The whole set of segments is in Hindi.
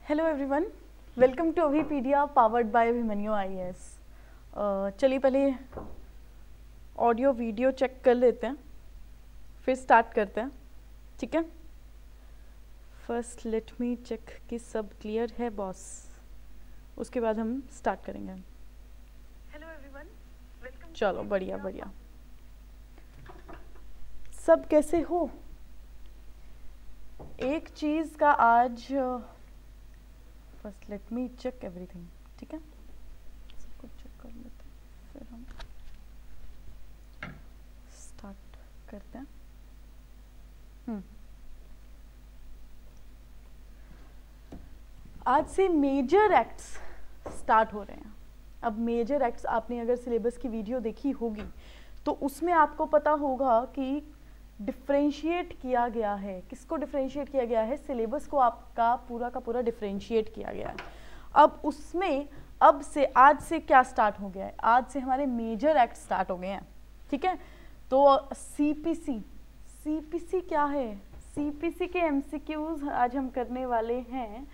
Hello everyone, welcome to Abhipedia powered by Abhimanyu IAS. चलिए पहले ऑडियो वीडियो चेक कर लेते हैं, फिर स्टार्ट करते हैं, ठीक है। फर्स्ट लेट मी चेक कि सब क्लियर है बॉस, उसके बाद हम स्टार्ट करेंगे। Hello everyone, welcome. चलो बढ़िया बढ़िया, सब कैसे हो? एक चीज़ का आज first let me check everything, ठीक है, सब कुछ चेक कर लेते हैं, फिर हम स्टार्ट करते हैं। आज से मेजर एक्ट्स स्टार्ट हो रहे हैं। अब मेजर एक्ट्स, आपने अगर सिलेबस की वीडियो देखी होगी तो उसमें आपको पता होगा कि डिफ्रेंशिएट किया गया है। किसको डिफ्रेंशिएट किया गया है? सिलेबस को आपका पूरा का पूरा डिफ्रेंशिएट किया गया है। अब उसमें अब से आज से क्या स्टार्ट हो गया है? आज से हमारे मेजर एक्ट स्टार्ट हो गए हैं, ठीक है। तो सीपीसी क्या है? सीपीसी के एमसीक्यूज आज हम करने वाले हैं।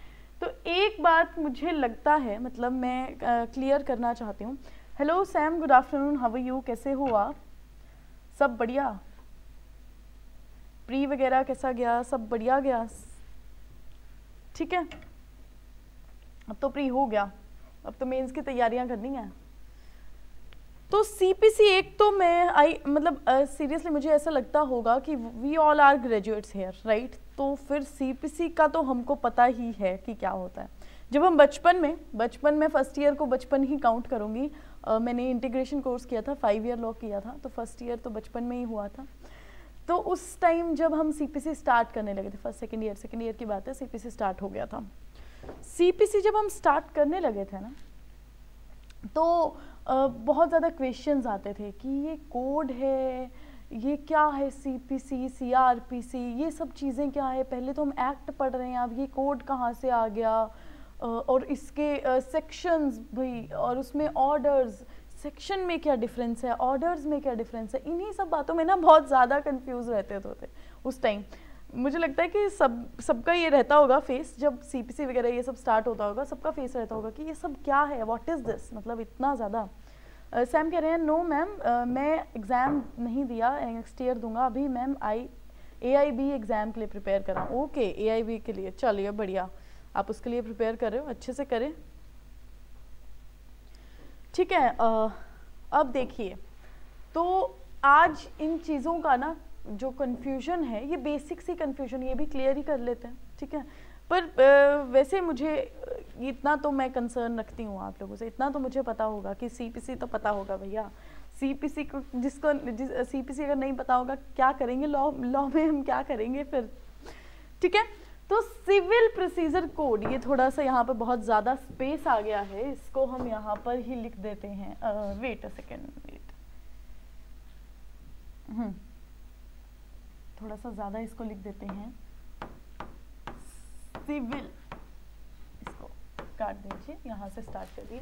तो एक बात मुझे लगता है, मतलब मैं क्लियर करना चाहती हूँ। Hello Sam, good afternoon, how are you? कैसे हो आप? सब बढ़िया? प्री वगैरह कैसा गया? सब बढ़िया गया, ठीक है। अब तो प्री हो गया, अब तो मेंस की तैयारियां करनी है। तो सीपीसी एक तो मैं सीरियसली मुझे ऐसा लगता होगा कि we all are graduates here, right. तो फिर सीपीसी का तो हमको पता ही है कि क्या होता है। जब हम बचपन में फर्स्ट ईयर को बचपन ही काउंट करूँगी। मैंने इंटीग्रेशन कोर्स किया था, 5 ईयर लॉ किया था, तो फर्स्ट ईयर तो बचपन में ही हुआ था। तो उस टाइम जब हम सीपीसी स्टार्ट करने लगे थे, फर्स्ट सेकेंड ईयर की बात है, सीपीसी स्टार्ट हो गया था। सीपीसी जब हम स्टार्ट करने लगे थे ना, तो बहुत ज़्यादा क्वेश्चंस आते थे कि ये कोड है, ये क्या है, सीपीसी, सीआरपीसी, ये सब चीज़ें क्या है। पहले तो हम एक्ट पढ़ रहे हैं, अब ये कोड कहाँ से आ गया, और इसके सेक्शंस भाई, और उसमें ऑर्डर्स, सेक्शन में क्या डिफरेंस है, ऑर्डर्स में क्या डिफरेंस है। इन्हीं सब बातों में ना बहुत ज़्यादा कंफ्यूज रहते थे उस टाइम। मुझे लगता है कि सबका ये रहता होगा फेस, जब सीपीसी वगैरह ये सब स्टार्ट होता होगा, सबका फेस रहता होगा कि ये सब क्या है, व्हाट इज़ दिस, मतलब इतना ज़्यादा। सैम कह रहे हैं नो मैम, मैं एग्ज़ाम नहीं दिया, नेक्स्ट ईयर दूंगा। अभी मैम AIB एग्ज़ाम के लिए प्रिपेयर कर रहा हूँ। ओके, AIB के लिए, चलिए बढ़िया, आप उसके लिए प्रिपेयर कर रहे हो, अच्छे से करें, ठीक है। अब देखिए, तो आज इन चीज़ों का ना जो कन्फ्यूजन है, ये बेसिक सी कन्फ्यूजन, ये भी क्लियर ही कर लेते हैं, ठीक है। पर वैसे मुझे इतना तो मैं कंसर्न रखती हूँ आप लोगों से, इतना तो मुझे पता होगा कि सीपीसी तो पता होगा भैया। सीपीसी को सीपीसी अगर नहीं पता होगा क्या करेंगे, लॉ में हम क्या करेंगे फिर, ठीक है। तो सिविल प्रोसीजर कोड, ये थोड़ा सा यहाँ पर बहुत ज़्यादा स्पेस आ गया है, इसको हम यहाँ पर ही लिख देते हैं। वेट अ सेकेंड, वेट, थोड़ा सा ज़्यादा इसको लिख देते हैं। सिविल, इसको काट दीजिए, यहाँ से स्टार्ट करिए।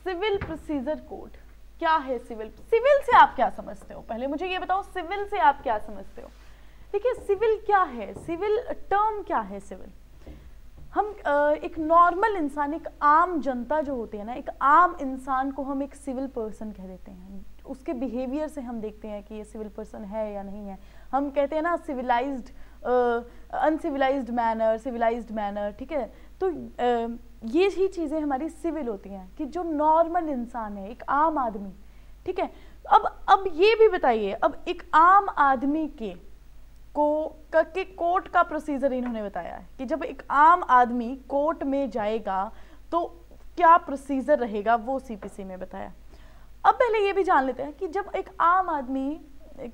सिविल प्रोसीजर कोड क्या है? सिविल से आप क्या समझते हो? पहले मुझे ये बताओ, सिविल से आप क्या समझते हो? देखिए, सिविल क्या है, सिविल टर्म क्या है? सिविल, हम एक नॉर्मल इंसान, एक आम जनता जो होती है ना, एक आम इंसान को हम एक सिविल पर्सन कह देते हैं। उसके बिहेवियर से हम देखते हैं कि ये सिविल पर्सन है या नहीं है। हम कहते हैं ना civilised, uncivilised manner, civilised manner, ठीक है। तो ये ही चीज़ें हमारी सिविल होती हैं कि जो नॉर्मल इंसान है, एक आम आदमी, ठीक है। अब ये भी बताइए, अब एक आम आदमी के कोर्ट का प्रोसीजर इन्होंने बताया है कि जब एक आम आदमी कोर्ट में जाएगा तो क्या प्रोसीजर रहेगा, वो सीपीसी में बताया। अब पहले ये भी जान लेते हैं कि जब एक आम आदमी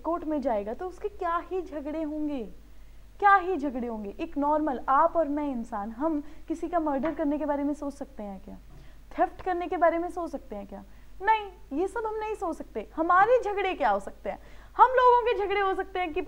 कोर्ट में जाएगा तो उसके क्या ही झगड़े होंगे, क्या ही झगड़े होंगे। एक नॉर्मल आप और मैं इंसान, हम किसी का मर्डर करने के बारे में सोच सकते हैं क्या? थेफ्ट करने के बारे में सोच सकते हैं क्या? नहीं, ये सब हम नहीं सोच सकते। हमारे झगड़े क्या हो सकते हैं? हम लोगों के झगड़े हो सकते हैं कि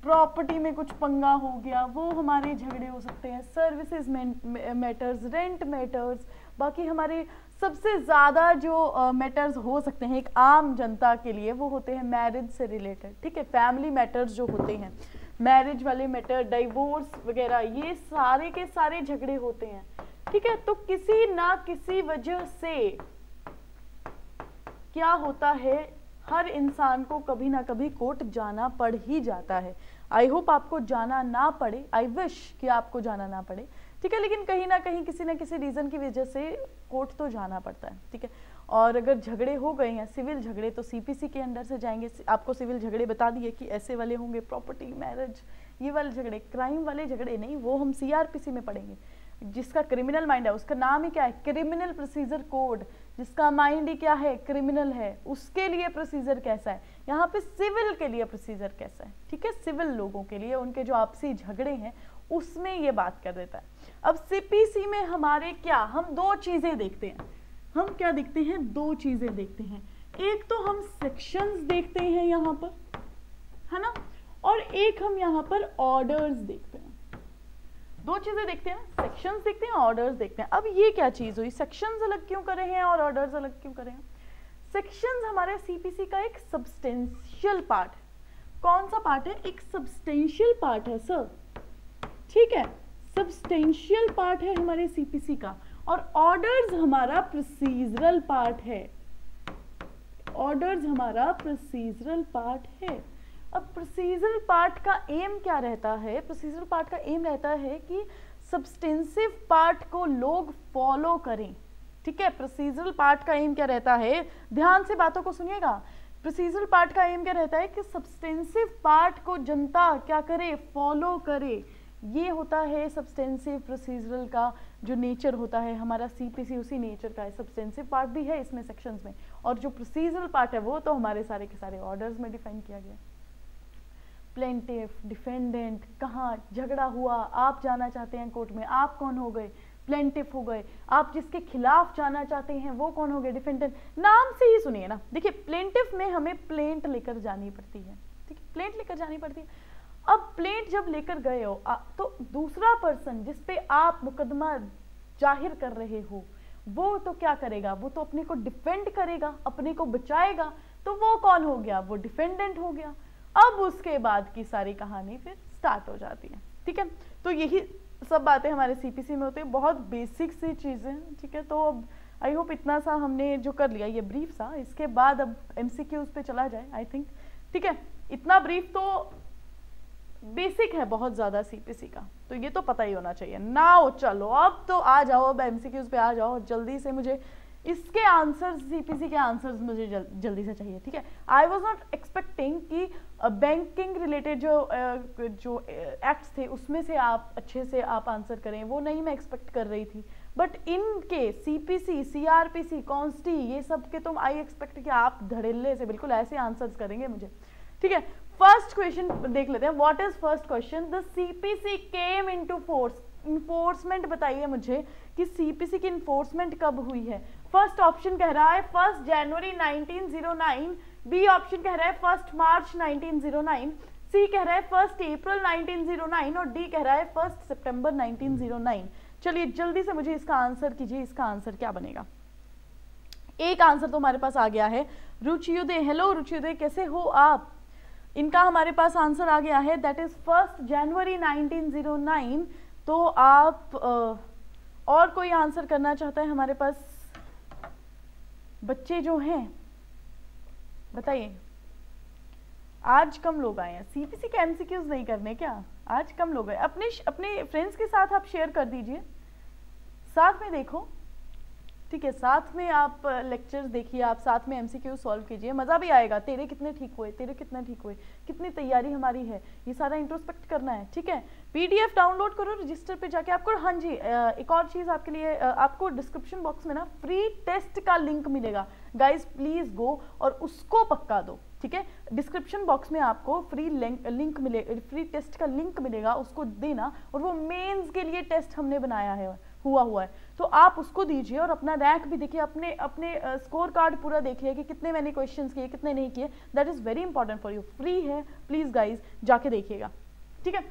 प्रॉपर्टी में कुछ पंगा हो गया, वो हमारे झगड़े हो सकते हैं। सर्विसेज मैटर्स, रेंट मैटर्स, बाकी हमारे सबसे ज़्यादा जो मैटर्स हो सकते हैं एक आम जनता के लिए, वो होते हैं मैरिज से रिलेटेड, ठीक है, फैमिली मैटर्स जो होते हैं। मैरिज वाले मैटर, डाइवोर्स वगैरह, ये सारे के सारे झगड़े होते हैं, ठीक है। तो किसी ना किसी वजह से क्या होता है, हर इंसान को कभी ना कभी कोर्ट जाना पड़ ही जाता है। आई होप आपको जाना ना पड़े, आई विश कि आपको जाना ना पड़े, ठीक है, लेकिन कहीं ना कहीं किसी ना किसी रीजन की वजह से कोर्ट तो जाना पड़ता है, ठीक है। और अगर झगड़े हो गए हैं सिविल झगड़े तो सीपीसी के अंडर से जाएंगे। आपको सिविल झगड़े बता दिए कि ऐसे वाले होंगे, प्रॉपर्टी, मैरिज, ये वाले झगड़े, क्राइम वाले झगड़े नहीं, वो हम सीआरपीसी में पढ़ेंगे। जिसका क्रिमिनल माइंड है, उसका नाम ही क्या है, क्रिमिनल प्रोसीजर कोड, जिसका माइंड ही क्या है, क्रिमिनल है, उसके लिए प्रोसीजर कैसा है। यहाँ पे सिविल के लिए प्रोसीजर कैसा है, ठीक है, सिविल लोगों के लिए, उनके जो आपसी झगड़े हैं उसमें ये बात कर देता है। अब सीपीसी में हमारे क्या, हम दो चीजें देखते हैं, हम क्या देखते हैं, दो चीजें देखते हैं। एक तो हम सेक्शंस देखते हैं यहाँ पर, है ना, और एक हम यहाँ पर ऑर्डर्स देखते हैं। दो चीजें देखते हैं, सेक्शंस देखते हैं, ऑर्डर्स देखते हैं। अब ये क्या चीज हुई, सेक्शंस अलग क्यों करे हैं और ऑर्डर्स अलग क्यों करे हैं। सेक्शंस हमारे सीपीसी का एक सब्सटेंशियल पार्ट है। कौन सा पार्ट है, एक सब्सटेंशियल पार्ट है सर, ठीक है, सब्सटेंशियल पार्ट है हमारे सीपीसी का। और ऑर्डर्स हमारा प्रोसीजरल पार्ट है, ऑर्डर्स हमारा प्रोसीजरल पार्ट है। अब प्रोसीजरल पार्ट का एम क्या रहता है, प्रोसीजरल पार्ट का एम रहता है कि सब्सटेंसिव पार्ट को लोग फॉलो करें, ठीक है। प्रोसीजरल पार्ट का एम क्या रहता है, ध्यान से बातों को सुनिएगा, प्रोसीजरल पार्ट का एम क्या रहता है कि सब्सटेंसिव पार्ट को जनता क्या करे, फॉलो करे। ये होता है सब्सटेंसिव प्रोसीजरल का जो नेचर होता है, हमारा सीपीसी उसी नेचर का है। सब्सटेंसिव पार्ट भी है इसमें सेक्शंस में, और जो प्रोसीजरल पार्ट है वो तो हमारे सारे के सारे ऑर्डर्स में डिफाइन किया गया। प्लेंटिफ, डिफेंडेंट, कहाँ झगड़ा हुआ, आप जाना चाहते हैं कोर्ट में, आप कौन हो गए, प्लेंटिफ हो गए, आप जिसके खिलाफ जाना चाहते हैं वो कौन हो गए, डिफेंडेंट। नाम से ही सुनिए ना, देखिए प्लेंटिफ में हमें प्लेंट लेकर जानी पड़ती है, ठीक है, प्लेंट लेकर जानी पड़ती है। अब प्लेंट जब लेकर गए हो तो दूसरा पर्सन जिसपे आप मुकदमा जाहिर कर रहे हो वो तो क्या करेगा, वो तो अपने को डिफेंड करेगा, अपने को बचाएगा, तो वो कौन हो गया, वो डिफेंडेंट हो गया। अब उसके बाद की सारी कहानी फिर स्टार्ट हो जाती है, ठीक है। तो यही सब बातें हमारे सीपीसी में होती है, बहुत बेसिक सी चीजें, ठीक है। तो अब आई होप इतना सा हमने जो कर लिया ये ब्रीफ सा, इसके बाद अब एमसीक्यूज पे चला जाए आई थिंक, ठीक है। इतना ब्रीफ तो बेसिक है बहुत ज्यादा सीपीसी का, तो ये तो पता ही होना चाहिए। नाउ चलो अब तो आ जाओ, अब एमसीक्यूज पे आ जाओ जल्दी से, मुझे इसके आंसर्स, सीपीसी के आंसर्स मुझे जल्दी से चाहिए, ठीक है। आई वाज नॉट एक्सपेक्टिंग कि बैंकिंग रिलेटेड जो एक्ट्स थे उसमें से आप अच्छे से आप आंसर करें, वो नहीं मैं एक्सपेक्ट कर रही थी, बट इनके सीपीसी, सीआरपीसी, कॉन्स्टी, ये सब के तो आई एक्सपेक्ट कि आप धड़ल्ले से बिल्कुल ऐसे आंसर्स करेंगे मुझे, ठीक है। फर्स्ट क्वेश्चन देख लेते हैं, what is first question, the CPC came into force. Enforcement बताइए मुझे कि सीपीसी की इन्फोर्समेंट कब हुई है। फर्स्ट ऑप्शन कह रहा है 1 जनवरी 1909, बी ऑप्शन कह रहा है 1 मार्च 1909, सी कह रहा है 1 अप्रैल 1909 और डी कह रहा है 1 सितंबर 1909। चलिए जल्दी से मुझे इसका आंसर कीजिए, इसका आंसर क्या बनेगा। एक आंसर तो हमारे पास आ गया है, रुचियोदय, हेलो रुचियोदय, कैसे हो आप। इनका हमारे पास आंसर आ गया है, दैट इज 1 जनवरी 1909। तो आप और कोई आंसर करना चाहता है हमारे पास बच्चे जो हैं, बताइए। आज कम लोग आए हैं, सीपीसी के एमसीक्यूज नहीं करने क्या, आज कम लोग आए। अपने फ्रेंड्स के साथ आप शेयर कर दीजिए, साथ में देखो, ठीक है, साथ में आप लेक्चर्स देखिए, आप साथ में एमसीक्यू सॉल्व कीजिए, मजा भी आएगा। तेरे कितने ठीक हुए, तेरे कितने ठीक हुए, कितनी तैयारी हमारी है, ये सारा इंट्रोस्पेक्ट करना है, ठीक है। पीडीएफ डाउनलोड करो रजिस्टर पे जाके आपको। हाँ जी, एक और चीज आपके लिए, आपको डिस्क्रिप्शन बॉक्स में ना फ्री टेस्ट का लिंक मिलेगा, गाइज प्लीज गो और उसको पक्का दो, ठीक है। डिस्क्रिप्शन बॉक्स में आपको फ्री लिंक मिलेगा, फ्री टेस्ट का लिंक मिलेगा, उसको देना। और वो मेंस के लिए टेस्ट हमने बनाया है, हुआ है, तो आप उसको दीजिए और अपना रैंक भी देखिए, अपने स्कोर कार्ड पूरा देखिए कि कितने मैंने क्वेश्चंस किए, कितने नहीं किए। That is very important for you, free है, प्लीज गाइज जाके देखिएगा, ठीक है।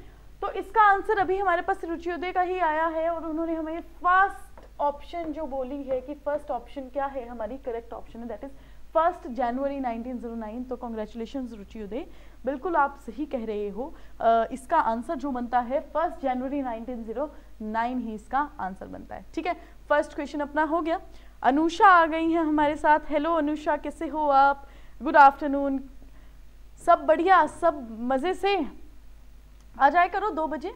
तो इसका आंसर अभी हमारे पास रुचियोदय का ही आया है और उन्होंने हमें फर्स्ट ऑप्शन जो बोली है कि फर्स्ट ऑप्शन क्या है हमारी करेक्ट ऑप्शन है, दैट इज 1 जनवरी 1909। तो कॉन्ग्रेचुलेशन रुचियोदय, बिल्कुल आप सही कह रहे हो। इसका आंसर जो बनता है 1 जनवरी 1909 ही इसका आंसर बनता है। ठीक है, फर्स्ट क्वेश्चन अपना हो गया। अनुषा आ गई हैं हमारे साथ। हेलो अनुषा, कैसे हो आप? Good afternoon. सब बढ़िया, सब मजे से? आ जाए करो 2 बजे,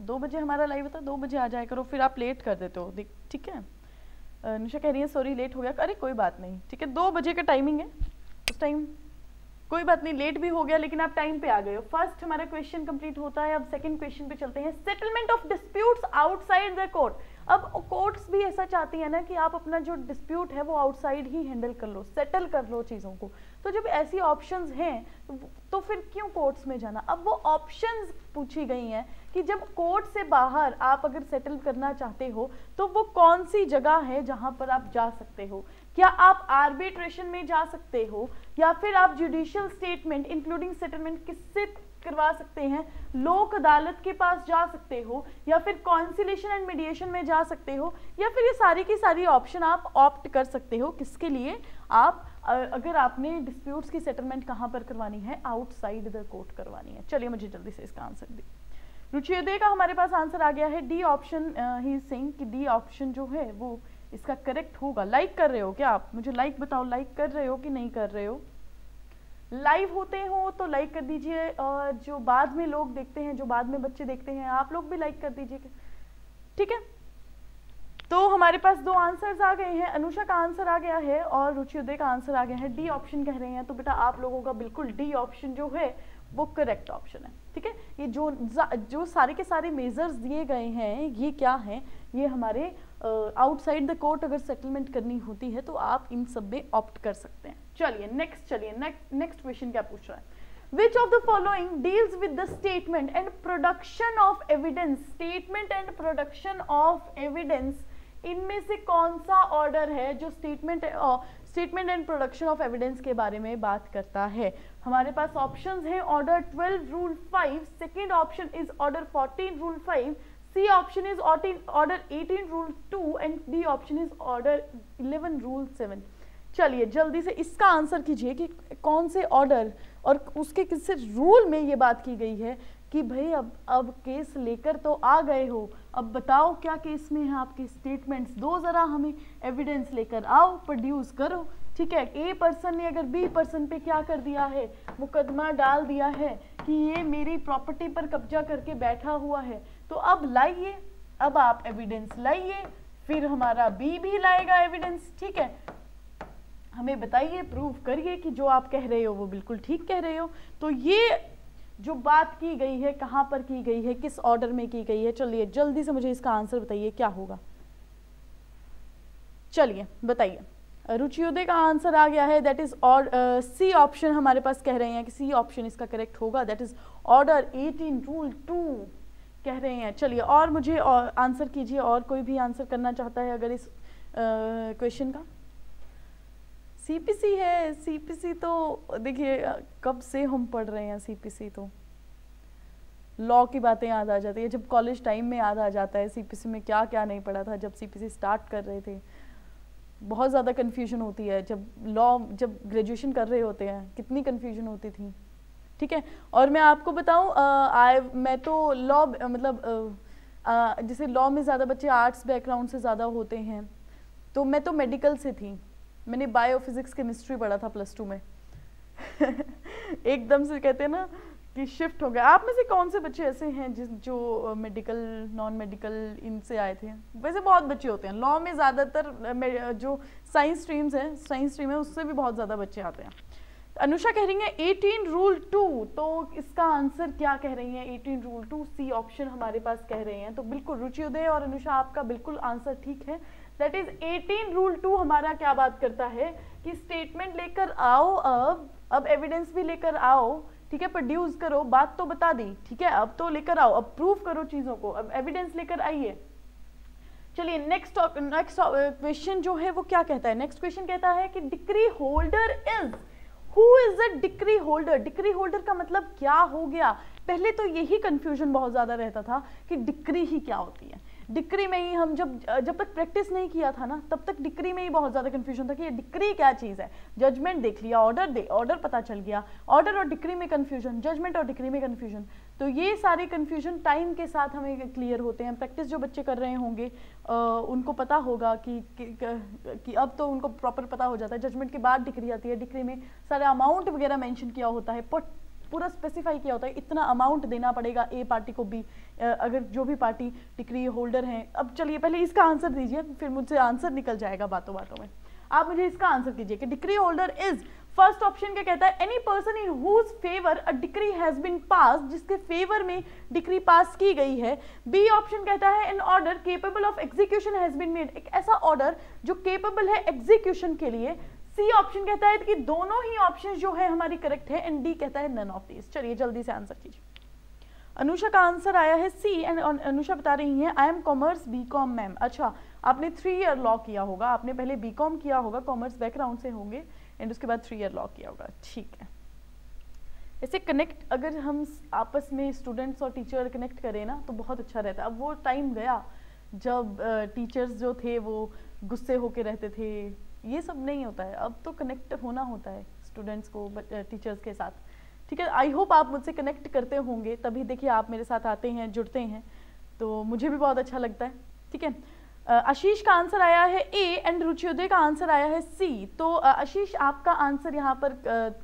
2 बजे हमारा लाइव था, 2 बजे आ जाए करो, फिर आप लेट कर देते हो। ठीक है, अनुषा कह रही है सॉरी लेट हो गया। अरे कोई बात नहीं, ठीक है, 2 बजे का टाइमिंग है, उस टाइम कोई बात नहीं, लेट भी हो गया लेकिन आप टाइम पे आ गए हो। फर्स्ट हमारा क्वेश्चन कंप्लीट होता है। अब सेकंड क्वेश्चन पे चलते हैं। Settlement of disputes outside the court. अब कोर्ट्स भी ऐसा चाहती है ना कि आप अपना जो डिस्प्यूट है वो आउटसाइड ही हैंडल कर लो, सेटल कर लो चीज़ों को। तो जब ऐसी ऑप्शंस हैं तो फिर क्यों कोर्ट्स में जाना? अब वो ऑप्शंस पूछी गई हैं कि जब कोर्ट से बाहर आप अगर सेटल करना चाहते हो तो वो कौन सी जगह है जहां पर आप जा सकते हो। क्या आप आर्बिट्रेशन में जा सकते हो, या फिर आप जुडिशियल स्टेटमेंट इंक्लूडिंग सेटलमेंट किससे करवा सकते हैं, लोक अदालत के पास जा सकते हो, या फिर कॉन्सिलेशन एंड मीडिएशन में जा सकते हो, या फिर ये सारी की सारी ऑप्शन आप ऑप्ट कर सकते हो। किसके लिए? आप अगर आपने डिस्प्यूट्स की सेटलमेंट कहाँ पर करवानी है, आउटसाइड द कोर्ट करवानी है। चलिए मुझे जल्दी से इसका आंसर दी। रुचियोदय का हमारे पास आंसर आ गया है डी ऑप्शन। ही सिंह कि डी ऑप्शन जो है वो इसका करेक्ट होगा। लाइक कर रहे हो क्या आप? मुझे लाइक बताओ, लाइक कर रहे हो कि नहीं कर रहे हो? लाइव होते हो तो लाइक कर दीजिए, और जो बाद में लोग देखते हैं, जो बाद में बच्चे देखते हैं, आप लोग भी लाइक कर दीजिए। ठीक है, तो हमारे पास 2 आंसर्स आ गए हैं। अनुषा का आंसर आ गया है और रुचियोदय का आंसर आ गया है। डी ऑप्शन कह रहे हैं, तो बेटा आप लोगों का बिल्कुल डी ऑप्शन जो है वो करेक्ट ऑप्शन है। ठीक है, ये जो सारे के सारे मेजर्स दिए गए हैं ये क्या हैं? ये हमारे आउटसाइड द कोर्ट अगर सेटलमेंट करनी होती है तो आप इन सब में ऑप्ट कर सकते हैं। चलिए नेक्स्ट क्वेश्चन क्या पूछ रहा है? Which of the following deals with the statement and production of evidence? Statement and production of evidence, इनमें से कौन सा ऑर्डर है जो statement and production of evidence के बारे में बात करता है? हमारे पास ऑप्शंस हैं order 12 rule 5, second option is order 14 rule 5, C option is order 18 rule 2 and D option is order 11 rule 7। चलिए जल्दी से इसका आंसर कीजिए कि कौन से ऑर्डर और उसके किस रूल में ये बात की गई है कि भाई अब केस लेकर तो आ गए हो, अब बताओ क्या केस में है आपके स्टेटमेंट्स दो, जरा हमें एविडेंस लेकर आओ, प्रोड्यूस करो। ठीक है, ए पर्सन ने अगर बी पर्सन पे क्या कर दिया है, मुकदमा डाल दिया है कि ये मेरी प्रॉपर्टी पर कब्जा करके बैठा हुआ है, तो अब लाइए, अब आप एविडेंस लाइए, फिर हमारा बी भी लाएगा एविडेंस। ठीक है, हमें बताइए, प्रूव करिए कि जो आप कह रहे हो वो बिल्कुल ठीक कह रहे हो। तो ये जो बात की गई है कहाँ पर की गई है, किस ऑर्डर में की गई है? चलिए जल्दी से मुझे इसका आंसर बताइए क्या होगा। चलिए बताइए। रुचियोदय का आंसर आ गया है, दैट इज सी ऑप्शन हमारे पास कह रहे हैं कि सी ऑप्शन इसका करेक्ट होगा, दैट इज ऑर्डर 18 रूल 2 कह रहे हैं। चलिए और मुझे आंसर कीजिए, और कोई भी आंसर करना चाहता है अगर इस क्वेश्चन का। सीपीसी है, सीपीसी तो देखिए कब से हम पढ़ रहे हैं सीपीसी, तो लॉ की बातें याद आ जाती है, जब कॉलेज टाइम में याद आ जाता है सीपीसी में क्या क्या नहीं पढ़ा था जब सीपीसी स्टार्ट कर रहे थे। बहुत ज़्यादा कन्फ्यूजन होती है जब ग्रेजुएशन कर रहे होते हैं, कितनी कन्फ्यूजन होती थी। ठीक है, और मैं आपको बताऊं मैं तो लॉ मतलब जैसे लॉ में ज़्यादा बच्चे आर्ट्स बैकग्राउंड से ज़्यादा होते हैं, तो मैं तो मेडिकल से थी, मैंने बायो फिजिक्स केमिस्ट्री पढ़ा था प्लस 2 में एकदम से कहते हैं ना कि शिफ्ट हो गया। आप में से कौन से बच्चे ऐसे हैं जो मेडिकल नॉन मेडिकल इनसे आए थे? वैसे बहुत बच्चे होते हैं लॉ में, ज़्यादातर जो साइंस स्ट्रीम है उससे भी बहुत ज़्यादा बच्चे आते हैं। अनुषा कह रही है 18 रूल 2, तो इसका आंसर क्या कह रही है? 18 रूल 2 सी ऑप्शन हमारे पास कह रहे हैं। तो बिल्कुल रुचियोदय और अनुषा आपका बिल्कुल आंसर ठीक है, दैट इज 18 रूल 2 हमारा क्या बात करता है कि स्टेटमेंट लेकर आओ, अब एविडेंस भी लेकर आओ। ठीक है, प्रोड्यूस करो, बात तो बता दी, ठीक है, अब तो लेकर आओ, अब प्रूव करो चीजों को, अब एविडेंस लेकर आइए। चलिए नेक्स्ट क्वेश्चन जो है वो क्या कहता है? नेक्स्ट क्वेश्चन कहता है कि decree holder is, who is a decree holder? Decree holder का मतलब क्या हो गया? पहले तो यही कंफ्यूजन बहुत ज्यादा रहता था कि डिक्री ही क्या होती है। डिक्री में ही हम जब तक प्रैक्टिस नहीं किया था ना, तब तक डिक्री में ही बहुत ज़्यादा कंफ्यूजन था कि ये डिक्री क्या चीज़ है। जजमेंट देख लिया, ऑर्डर पता चल गया, ऑर्डर और डिक्री में कंफ्यूजन, जजमेंट और डिक्री में कंफ्यूजन। तो ये सारे कंफ्यूजन टाइम के साथ हमें क्लियर होते हैं। प्रैक्टिस जो बच्चे कर रहे होंगे उनको पता होगा कि अब तो उनको प्रॉपर पता हो जाता है। जजमेंट के बाद डिक्री आती है, डिक्री में सारा अमाउंट वगैरह मेंशन किया होता है, पूरा स्पेसिफाई किया होता है, इतना अमाउंट देना पड़ेगा ए पार्टी को बी, अगर जो भी पार्टी डिक्री होल्डर हैं। अब चलिए पहले इसका आंसर दीजिए, फिर मुझसे आंसर निकल जाएगा बातों बातों में। आप मुझे इसका आंसर कीजिए कि decree holder is, first option क्या कहता है, any person in whose favour a decree has been pass, जिसके फेवर में डिक्री पास की गई है। बी ऑप्शन कहता है an order capable of execution has been made, एक ऐसा ऑर्डर जो केपेबल है एग्जीक्यूशन के लिए। सी ऑप्शन कहता है कि दोनों ही ऑप्शन जो है हमारी करेक्ट है, एंड डी कहता है नन ऑफ दीज। चलिए जल्दी से आंसर कीजिए। अनुषा का आंसर आया है सी, एंड अनुषा बता रही है I am commerce BCom ma'am. अच्छा, आपने 3 ईयर लॉ किया होगा, आपने पहले बीकॉम किया होगा, कॉमर्स बैकग्राउंड से होंगे, एंड उसके बाद 3 ईयर लॉ किया होगा। ठीक है, ऐसे कनेक्ट अगर हम आपस में स्टूडेंट्स और टीचर कनेक्ट करें ना तो बहुत अच्छा रहता है। अब वो टाइम गया जब टीचर्स जो थे वो गुस्से होके रहते थे, ये सब नहीं होता है। अब तो कनेक्ट होना होता है स्टूडेंट्स को टीचर्स के साथ। ठीक है, आई होप आप मुझसे कनेक्ट करते होंगे, तभी देखिए आप मेरे साथ आते हैं, जुड़ते हैं, तो मुझे भी बहुत अच्छा लगता है। ठीक है, आशीष का आंसर आया है ए, एंड रुचियोदय का आंसर आया है सी। तो आशीष आपका आंसर यहाँ पर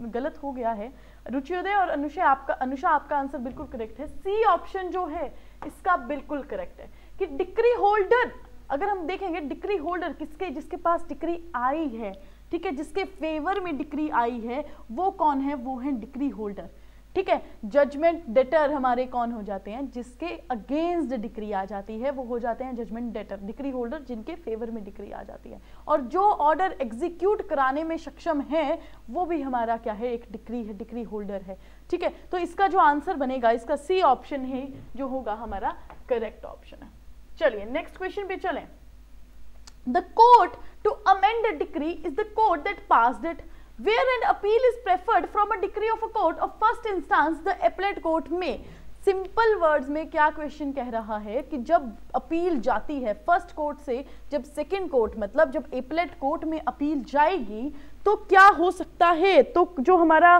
गलत हो गया है। रुचियोदय और अनुषा आपका आंसर बिल्कुल करेक्ट है। सी ऑप्शन जो है इसका बिल्कुल करेक्ट है कि डिक्री होल्डर, अगर हम देखेंगे डिक्री होल्डर जिसके पास डिक्री आई है, ठीक है, जिसके फेवर में डिक्री आई है, वो कौन है, वो है डिक्री होल्डर। ठीक है, जजमेंट डेटर हमारे कौन हो जाते हैं, जिसके अगेंस्ट डिक्री आ जाती है वो हो जाते हैं जजमेंट डेटर, डिक्री होल्डर जिनके फेवर में डिक्री आ जाती है। और जो ऑर्डर एग्जीक्यूट कराने में सक्षम है वो भी हमारा क्या है, एक डिक्री है, डिक्री होल्डर है। ठीक है, तो इसका जो आंसर बनेगा, इसका सी ऑप्शन है जो होगा हमारा करेक्ट ऑप्शन है। चलिए नेक्स्ट क्वेश्चन पे चलें। The court to amend a decree is the court that passed it. Where an appeal is preferred from a decree of a court of first instance, the appellate court may. Simple words में क्या क्वेश्चन कह रहा है कि जब अपील जाती है फर्स्ट कोर्ट से, जब सेकंड कोर्ट मतलब जब एपलेट कोर्ट में अपील जाएगी तो क्या हो सकता है, तो जो हमारा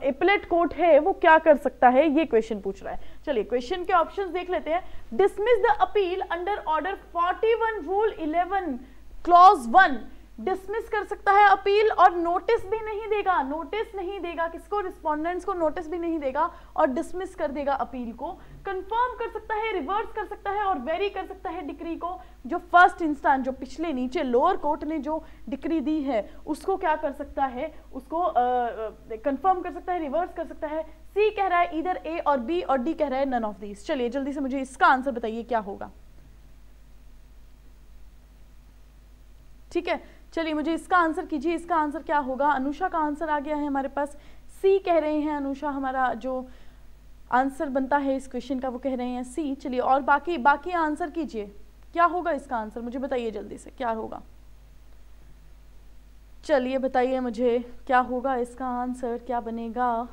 एपलेट कोर्ट है वो क्या कर सकता है, ये क्वेश्चन पूछ रहा है। चलिए क्वेश्चन के ऑप्शंस देख लेते हैं। Dismiss the appeal under order 41 rule 11 clause 1, dismiss कर सकता है अपील और नोटिस भी नहीं देगा, नोटिस नहीं देगा किसको, रिस्पोंडेंट्स को नोटिस भी नहीं देगा और डिसमिस कर देगा अपील को। कंफर्म कर सकता है, रिवर्स कर सकता है और वेरी कर सकता है डिक्री को। जो फर्स्ट इंस्टेंस, जो पिछले नीचे लोअर कोर्ट ने जो डिक्री दी है उसको क्या कर सकता है, उसको कंफर्म कर सकता है, रिवर्स कर सकता है। सी कह रहा है इधर ए और बी, और डी कह रहा है नन ऑफ दीज। चलिए जल्दी से मुझे इसका आंसर बताइए क्या होगा। ठीक है, चलिए मुझे इसका आंसर कीजिए, इसका आंसर क्या होगा। अनुषा का आंसर आ गया है हमारे पास, सी कह रहे हैं अनुषा, हमारा जो आंसर बनता है इस क्वेश्चन का वो कह रहे हैं सी। चलिए और बाकी आंसर कीजिए, क्या होगा इसका आंसर, मुझे बताइए जल्दी से क्या होगा। चलिए बताइए मुझे क्या होगा इसका आंसर, क्या बनेगा।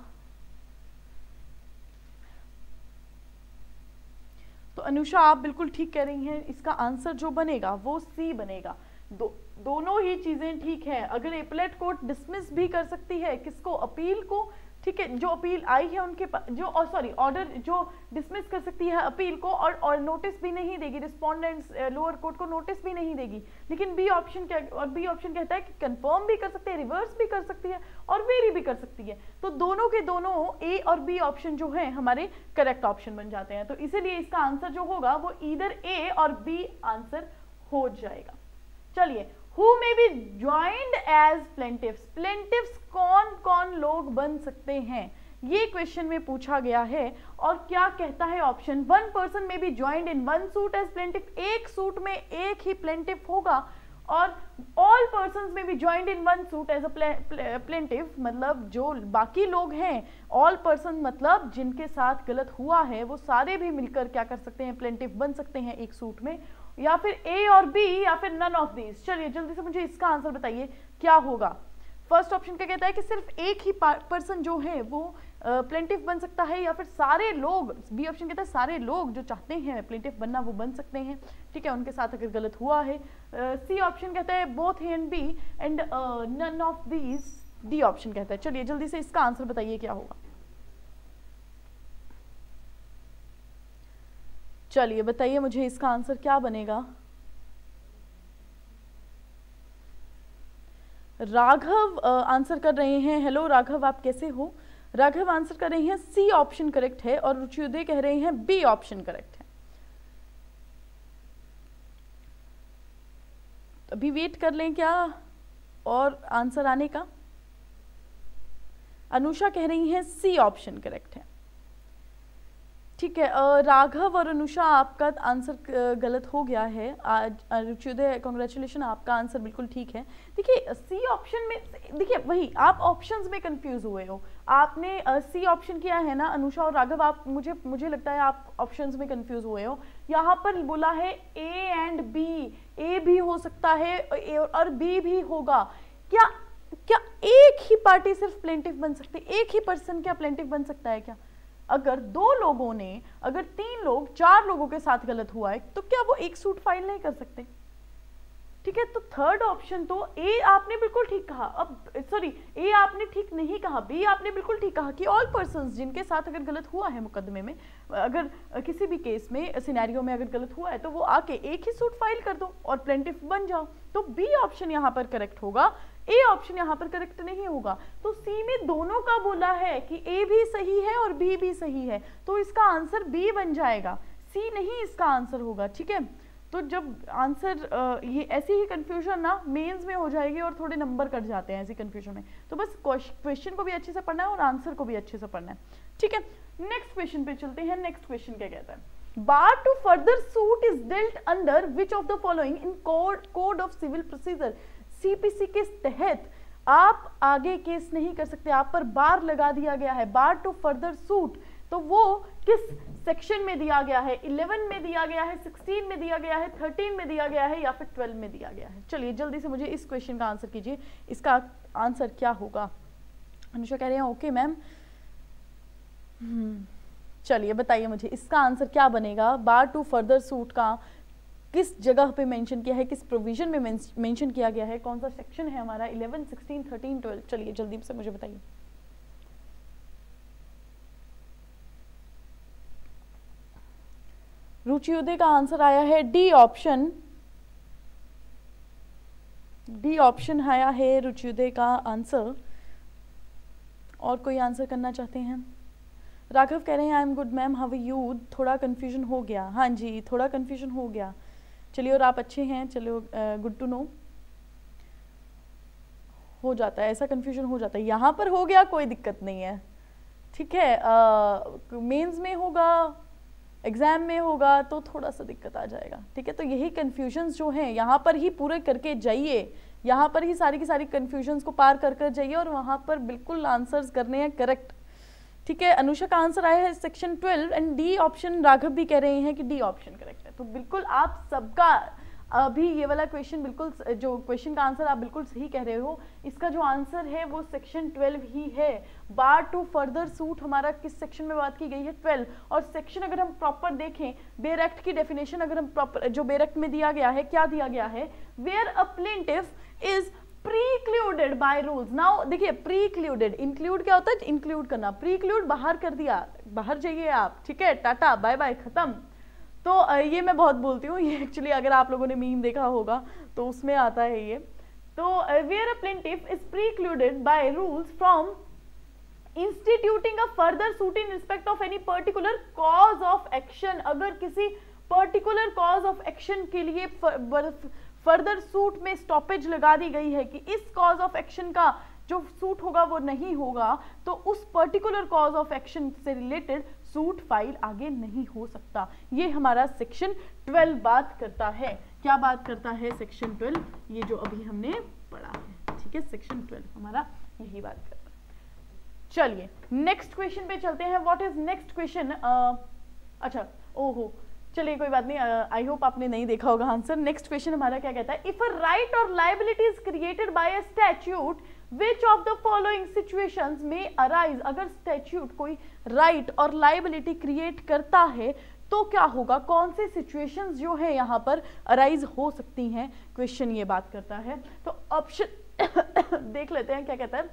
तो अनुषा आप बिल्कुल ठीक कह रही हैं, इसका आंसर जो बनेगा वो सी बनेगा। दोनों ही चीजें ठीक है। अगर एपलेट कोर्ट डिसमिस भी कर सकती है किसको, अपील को, ठीक है, जो अपील आई है उनके जो ऑर्डर जो डिसमिस कर सकती है अपील को और नोटिस भी नहीं देगी, रिस्पोंडेंट्स लोअर कोर्ट को नोटिस भी नहीं देगी। लेकिन बी ऑप्शन कहता है कि कंफर्म भी कर सकते हैं, रिवर्स भी कर सकती है और वेरी भी कर सकती है। तो दोनों के दोनों ए और बी ऑप्शन जो है हमारे करेक्ट ऑप्शन बन जाते हैं। तो इसीलिए इसका आंसर जो होगा वो इधर ए और बी आंसर हो जाएगा। चलिए, who may be joined as plaintiffs, plaintiffs कौन कौन लोग बन सकते हैं, ये क्वेश्चन में पूछा गया है। और क्या कहता है option, 1 person may be joined in 1 suit as plaintiff, एक सूट में एक ही प्लेंटिफ होगा। और all persons may be joined in 1 suit as a plaintiff, मतलब जो बाकी लोग हैं, all person मतलब जिनके साथ गलत हुआ है वो सारे भी मिलकर क्या कर सकते हैं, प्लेंटिफ बन सकते हैं एक सूट में। या फिर ए और बी या फिर नन ऑफ दीज। चलिए जल्दी से मुझे इसका आंसर बताइए क्या होगा। फर्स्ट ऑप्शन क्या कहता है कि सिर्फ एक ही पर्सन जो है वो प्लेंटिफ बन सकता है, या फिर सारे लोग, बी ऑप्शन कहता है सारे लोग जो चाहते हैं प्लेंटिफ बनना वो बन सकते हैं, ठीक है, उनके साथ अगर गलत हुआ है। सी ऑप्शन कहता है both A and B and none of these, D option कहता है। चलिए जल्दी से इसका आंसर बताइए क्या होगा। चलिए बताइए मुझे इसका आंसर क्या बनेगा। राघव आंसर कर रहे हैं। हेलो राघव, आप कैसे हो? राघव आंसर कर रहे हैं सी ऑप्शन करेक्ट है, और रुचिउदय कह रहे हैं बी ऑप्शन करेक्ट है। अभी वेट कर लें क्या और आंसर आने का? अनुषा कह रही हैं सी ऑप्शन करेक्ट है। ठीक है, राघव और अनुषा आपका आंसर गलत हो गया है। आज रुचिउदय कांग्रेचुलेशन, आपका आंसर बिल्कुल ठीक है। देखिए सी ऑप्शन में, देखिए वही आप ऑप्शंस में कंफ्यूज हुए हो। आपने सी ऑप्शन किया है ना अनुषा और राघव, आप मुझे लगता है आप ऑप्शंस में कंफ्यूज हुए हो। यहाँ पर बोला है ए एंड बी, ए भी हो सकता है और बी भी होगा। क्या एक ही पार्टी सिर्फ प्लेंटिफ बन सकती है? एक ही पर्सन क्या प्लेंटिफ बन सकता है क्या? अगर 2 लोगों ने, अगर 3 लोग 4 लोगों के साथ गलत हुआ है तो क्या वो एक सूट फाइल नहीं कर सकते? ठीक है, तो थर्ड ऑप्शन तो ए आपने बिल्कुल ठीक कहा, अब सॉरी ए आपने ठीक नहीं कहा, बी आपने बिल्कुल ठीक कहा कि ऑल पर्संस जिनके साथ अगर गलत हुआ है मुकदमे में, अगर किसी भी केस में सिनेरियो में अगर गलत हुआ है तो वो आके एक ही सूट फाइल कर दो और प्लेंटिफ बन जाओ। तो बी ऑप्शन यहाँ पर करेक्ट होगा, ए ऑप्शन यहाँ पर करेक्ट नहीं होगा। तो सी में दोनों का बोला है कि ए भी सही है और बी भी सही है, तो इसका आंसर बी बन जाएगा, सी नहीं इसका आंसर होगा। ठीक है, तो जब आंसर ये ऐसी ही कंफ्यूजन ना मेंस में हो जाएगी और थोड़े नंबर कट जाते हैं ऐसी कंफ्यूजन में, तो बस क्वेश्चन को भी अच्छे से पढ़ना है और आंसर को भी अच्छे से पढ़ना है। ठीक है, नेक्स्ट क्वेश्चन पे चलते हैं। नेक्स्ट क्वेश्चन क्या कहता है? Bar to further suit is dealt under which of the following in code of civil procedure. CPC के तहत आप आगे केस नहीं कर सकते, आप पर बार लगा दिया गया है। बार टू फर्दर सूट, तो वो किस सेक्शन में दिया गया है? 11 में दिया गया है, 16 में दिया गया है, 13 में दिया गया है, या फिर 12 में दिया गया है? चलिए जल्दी से मुझे इस क्वेश्चन का आंसर कीजिए, इसका आंसर क्या होगा? अनुषा कह रही है ओके मैम। चलिए बताइए मुझे इसका आंसर क्या बनेगा। बार टू फर्दर सूट का किस जगह पे मेंशन किया है, किस प्रोविजन में मेंशन किया गया है, कौन सा सेक्शन है हमारा? 11, 16, 13, 12। चलिए जल्दी से मुझे बताइए। रुचिउदय का आंसर आया है डी ऑप्शन, डी ऑप्शन आया है रुचिउदय का आंसर। और कोई आंसर करना चाहते हैं? राघव कह रहे हैं I am good ma'am, how are you? थोड़ा कंफ्यूजन हो गया। हाँ जी, थोड़ा कंफ्यूजन हो गया। चलिए, और आप अच्छे हैं, चलो गुड टू नो। हो जाता है ऐसा, कंफ्यूजन हो जाता है, यहाँ पर हो गया कोई दिक्कत नहीं है। ठीक है, मेंस में होगा, एग्जाम में होगा तो थोड़ा सा दिक्कत आ जाएगा। ठीक है, तो यही कंफ्यूजन्स जो हैं यहाँ पर ही पूरे करके जाइए, यहाँ पर ही सारी की सारी कंफ्यूजन्स को पार कर कर जाइए और वहाँ पर बिल्कुल आंसर्स करने हैं करेक्ट। ठीक है, अनुषा का आंसर आया है section 12 and D option. Raghav भी कह रहे हैं कि डी ऑप्शन करेक्ट है। तो बिल्कुल आप सबका अभी ये वाला क्वेश्चन, बिल्कुल जो क्वेश्चन का आंसर आप बिल्कुल सही कह रहे हो। इसका जो आंसर है वो सेक्शन 12 ही है। बार टू फर्दर सूट हमारा किस सेक्शन में बात की गई है? 12। और सेक्शन अगर हम प्रॉपर देखें, बेयर एक्ट की डेफिनेशन अगर हम प्रॉपर, जो बेयर एक्ट में दिया गया है, क्या दिया गया है? Where a plaintiff is precluded by rules. Now देखिए, प्रीक्लूडेड, इंक्लूड क्या होता है? इंक्लूड करना। प्रीक्लूड बाहर कर दिया, बाहर जाइए आप। ठीक है, टाटा बाय बाय, खत्म। तो ये मैं बहुत बोलती हूँ, ये एक्चुअली अगर आप लोगों ने मीम देखा होगा तो उसमें आता है ये। तो where a plaintiff is precluded by rules from instituting a further suit in respect of any particular cause of action. अगर किसी पर्टिकुलर कॉज ऑफ एक्शन के लिए फर्दर सूट में स्टॉपेज लगा दी गई है कि इस कॉज ऑफ एक्शन का जो सूट होगा वो नहीं होगा, तो उस पर्टिकुलर कॉज ऑफ एक्शन से रिलेटेड सूट फाइल आगे नहीं हो सकता। ये हमारा सेक्शन 12 बात करता है। क्या बात करता है सेक्शन 12? ये जो अभी हमने पढ़ा है। ठीक है, सेक्शन 12 हमारा यही बात करता है। चलिए नेक्स्ट क्वेश्चन पे चलते हैं। What is next question? अच्छा, ओहो, चलिए कोई बात नहीं, आई होप आपने नहीं देखा होगा आंसर। नेक्स्ट क्वेश्चन हमारा क्या कहता है? इफ अ राइट और liability is created by a statute which of the following situations में अराइज, अगर स्टैट्यूट कोई राइट और लाइबिलिटी क्रिएट करता है तो क्या होगा, कौन से सिचुएशंस जो है यहाँ पर अराइज हो सकती हैं, क्वेश्चन ये बात करता है। तो ऑप्शन देख लेते हैं क्या कहता है।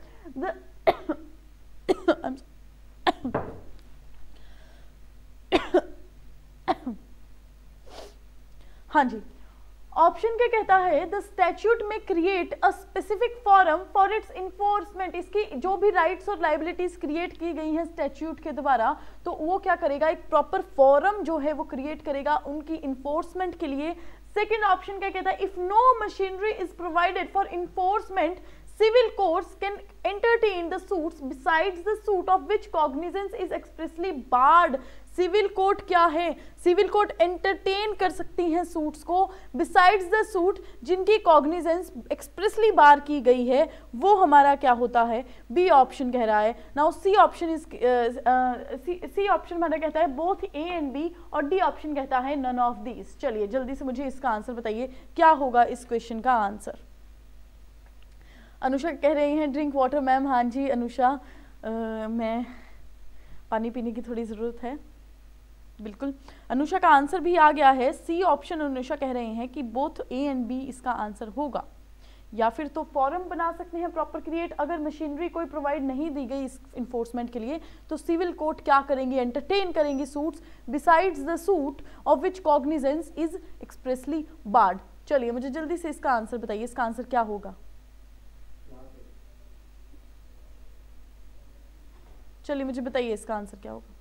हाँ जी, ऑप्शन क्या कहता है, द स्टैट्यूट में create a specific forum for its enforcement, इसकी जो भी राइट्स और लाइबिलिटीज क्रिएट की गई हैं स्टैट्यूट के द्वारा, तो वो क्या करेगा, एक प्रॉपर फॉरम जो है वो क्रिएट करेगा उनकी इन्फोर्समेंट के लिए। सेकेंड ऑप्शन क्या कहता है, if no machinery is provided for enforcement civil courts can entertain the suits besides the suit of which cognizance is expressly barred। Civil court क्या है, सिविल कोर्ट एंटरटेन कर सकती हैं सूट्स को बिसाइड्स द सूट जिनकी कॉग्निजेंस एक्सप्रेसली बार की गई है, वो हमारा क्या होता है, बी ऑप्शन कह रहा है। Now C option is C option हमारा कहता है बोथ ए एंड बी, और डी ऑप्शन कहता है नन ऑफ दीज। चलिए जल्दी से मुझे इसका आंसर बताइए, क्या होगा इस क्वेश्चन का आंसर। अनुषा कह रही हैं ड्रिंक वाटर मैम। हाँ जी अनुषा, मैं पानी पीने की थोड़ी ज़रूरत है, बिल्कुल। अनुषा का आंसर भी आ गया है, सी ऑप्शन अनुषा कह रहे हैं कि बोथ ए एंड बी इसका आंसर होगा। या फिर तो फॉरम बना सकते हैं प्रॉपर क्रिएट, अगर मशीनरी कोई प्रोवाइड नहीं दी गई इस इन्फोर्समेंट के लिए तो सिविल कोर्ट क्या करेंगे, एंटरटेन करेंगे suits besides the suit of which cognizance is expressly barred. चलिए मुझे जल्दी से इसका आंसर बताइए, इसका आंसर क्या होगा। चलिए मुझे बताइए इसका आंसर क्या होगा।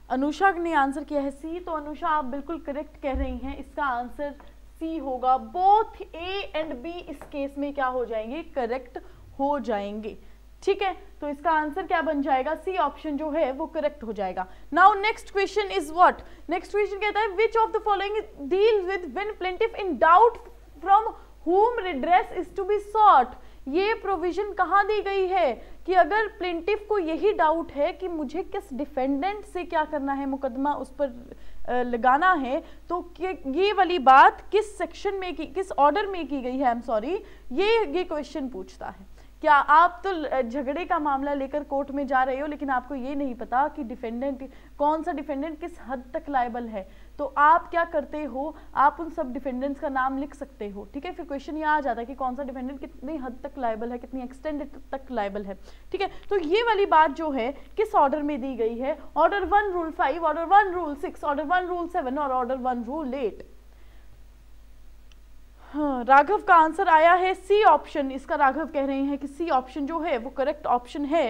अनुषा ने आंसर किया है सी, तो अनुषा आप बिल्कुल करेक्ट कह रही हैं, इसका आंसर सी होगा। बोथ ए एंड बी इस केस में क्या हो जाएंगे, करेक्ट हो जाएंगे। ठीक है, तो इसका आंसर क्या बन जाएगा, सी ऑप्शन जो है वो करेक्ट हो जाएगा। Now next question is what, next question कहता है विच of the following deals with when plaintiff in doubt from whom redress is to be sought। ये प्रोविजन कहाँ दी गई है कि अगर प्लेंटिफ को यही डाउट है कि मुझे किस डिफेंडेंट से क्या करना है, मुकदमा उस पर लगाना है, तो ये वाली बात किस सेक्शन में की, किस ऑर्डर में की गई है, आई एम सॉरी, ये क्वेश्चन पूछता है। क्या आप तो झगड़े का मामला लेकर कोर्ट में जा रहे हो लेकिन आपको ये नहीं पता कि डिफेंडेंट कौन सा डिफेंडेंट किस हद तक लायबल है, तो आप क्या करते हो, आप उन सब डिफेंडेंट्स का नाम लिख सकते हो। ठीक है, फिर क्वेश्चन ये आ जाता है कि कौन सा डिफेंडेंट कितनी हद तक लायबल है, कितनी एक्सटेंड तक लायबल है। ठीक है, तो ये वाली बात जो है किस ऑर्डर में दी गई है, order 1 rule 5, order 1 rule 6, order 1 rule 7 और ऑर्डर 1 रूल 8। हाँ, राघव का आंसर आया है सी ऑप्शन, इसका राघव कह रहे हैं कि सी ऑप्शन जो है वो करेक्ट ऑप्शन है।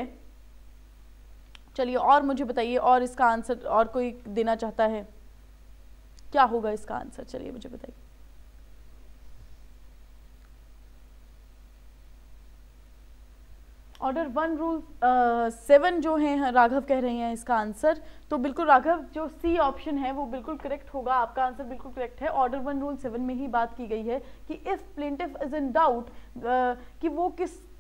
चलिए और मुझे बताइए, और इसका आंसर और कोई देना चाहता है, क्या होगा इसका आंसर, चलिए मुझे बताइए। ऑर्डर 1 रूल 7 जो है राघव कह रहे हैं इसका आंसर, तो बिल्कुल राघव जो सी ऑप्शन है वो बिल्कुल करेक्ट होगा, आपका आंसर बिल्कुल करेक्ट है। ऑर्डर 1 रूल 7 में ही बात की गई है कि if plaintiff is in doubt कि वो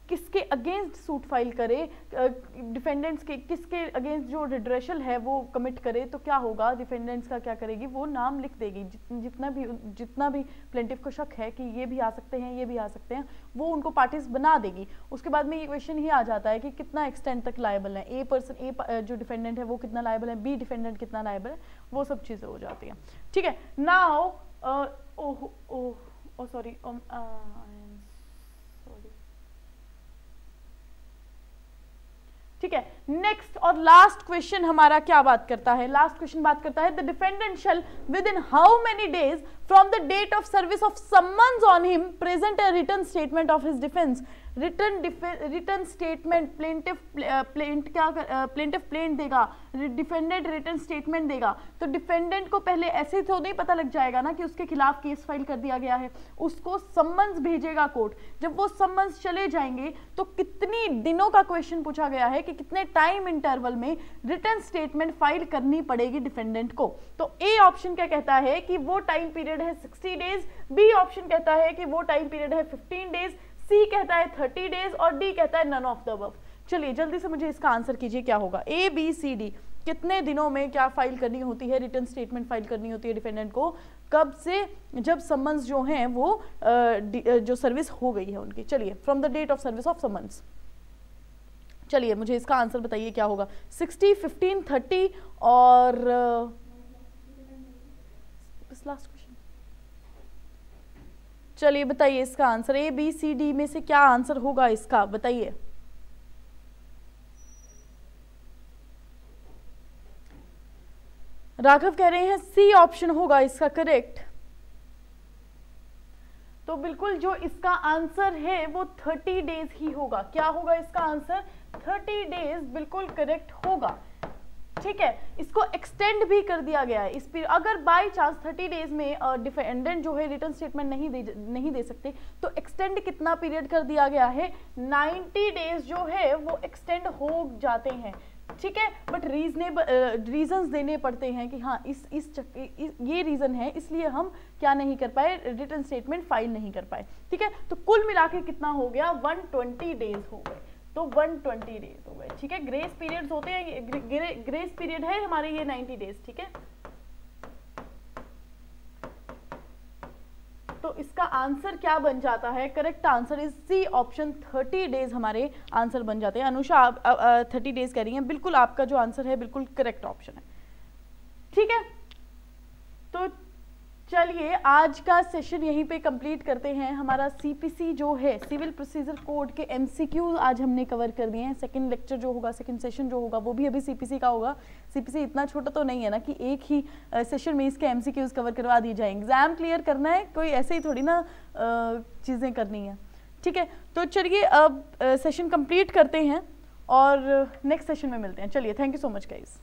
किसके अगेंस्ट सूट फाइल करे, डिफेंडेंट्स के किसके अगेंस्ट जो रिड्रेशल है वो कमिट करे, तो क्या होगा, डिफेंडेंट्स का क्या करेगी, वो नाम लिख देगी, जितना भी प्लेंटिफ को शक है कि ये भी आ सकते हैं, ये भी आ सकते हैं, वो उनको पार्टीज बना देगी। उसके बाद में ये क्वेश्चन ही आ जाता है कि कितना एक्सटेंड तक लायबल है, ए जो डिफेंडेंट है वो कितना लायबल है, बी डिफेंडेंट कितना लायबल है, वो सब चीज़ें हो जाती हैं। ठीक है, नाउ सॉरी ठीक है, नेक्स्ट और लास्ट क्वेश्चन हमारा क्या बात करता है, लास्ट क्वेश्चन बात करता है the defendant shall within how many days from the date of service of summons on him present a written statement of his defence. Written statement plaintiff plaint देगा, डिफेंडेंट रिटन स्टेटमेंट देगा, तो डिफेंडेंट को पहले ऐसे तो नहीं पता लग जाएगा ना कि उसके खिलाफ केस फाइल कर दिया गया है, उसको सम्मन्स भेजेगा कोर्ट। जब वो सम्मन्स चले जाएंगे तो कितनी दिनों का क्वेश्चन पूछा गया है कि कितने टाइम इंटरवल में रिटन स्टेटमेंट फाइल करनी पड़ेगी डिफेंडेंट को। तो ए ऑप्शन क्या कहता है कि वो टाइम पीरियड है 60 डेज, बी ऑप्शन कहता है कि वो टाइम पीरियड है 15 डेज, सी कहता है 30 डेज और डी कहता है नन ऑफ द अबव। चलिए जल्दी से मुझे इसका आंसर कीजिए क्या होगा, ए बी सी डी, कितने दिनों में क्या फाइल करनी होती है, रिटर्न स्टेटमेंट फाइल करनी होती है डिफेंडेंट को, कब से, जब समन्स जो हैं वो जो सर्विस हो गई है उनकी। चलिए, from the date of service of summons. चलिए मुझे इसका आंसर बताइए क्या होगा, 60, 15, 30 और लास्ट क्वेश्चन। चलिए बताइए इसका answer, A B C D में से क्या आंसर होगा इसका, बताइए। राघव कह रहे हैं सी ऑप्शन होगा इसका करेक्ट। तो बिल्कुल जो इसका आंसर है वो 30 डेज ही होगा। क्या होगा इसका आंसर, 30 डेज बिल्कुल करेक्ट होगा। ठीक है, इसको एक्सटेंड भी कर दिया गया है। इस अगर बाय चांस 30 डेज में डिफेंडेंट जो है रिटर्न स्टेटमेंट नहीं दे सकते, तो एक्सटेंड कितना पीरियड कर दिया गया है, 90 डेज जो है वो एक्सटेंड हो जाते हैं। ठीक है, बट रीजंस देने पड़ते हैं कि हाँ ये रीजन है, इसलिए हम क्या नहीं कर पाए, रिटर्न स्टेटमेंट फाइल नहीं कर पाए। ठीक है, तो कुल मिला के कितना हो गया, 120 डेज हो गए। तो 120 डेज हो गए। ठीक है, ग्रेस पीरियड्स होते हैं, ग्रेस पीरियड है हमारे ये 90 डेज। ठीक है, तो इसका आंसर क्या बन जाता है, correct answer is C option, 30 days हमारे आंसर बन जाते हैं। अनुषा आप 30 डेज कह रही हैं, बिल्कुल आपका जो आंसर है बिल्कुल करेक्ट ऑप्शन है। ठीक है, तो चलिए आज का सेशन यहीं पे कंप्लीट करते हैं। हमारा सीपीसी जो है, सिविल प्रोसीजर कोड के एमसीक्यू आज हमने कवर कर दिए हैं। सेकंड लेक्चर जो होगा, सेकंड सेशन जो होगा वो भी अभी सीपीसी का होगा। सीपीसी इतना छोटा तो नहीं है ना कि एक ही सेशन में इसके एमसीक्यूज कवर करवा दी जाए। एग्जाम क्लियर करना है, कोई ऐसे ही थोड़ी ना चीज़ें करनी है। ठीक है, तो चलिए अब सेशन कंप्लीट करते हैं और नेक्स्ट सेशन में मिलते हैं। चलिए, thank you so much guys.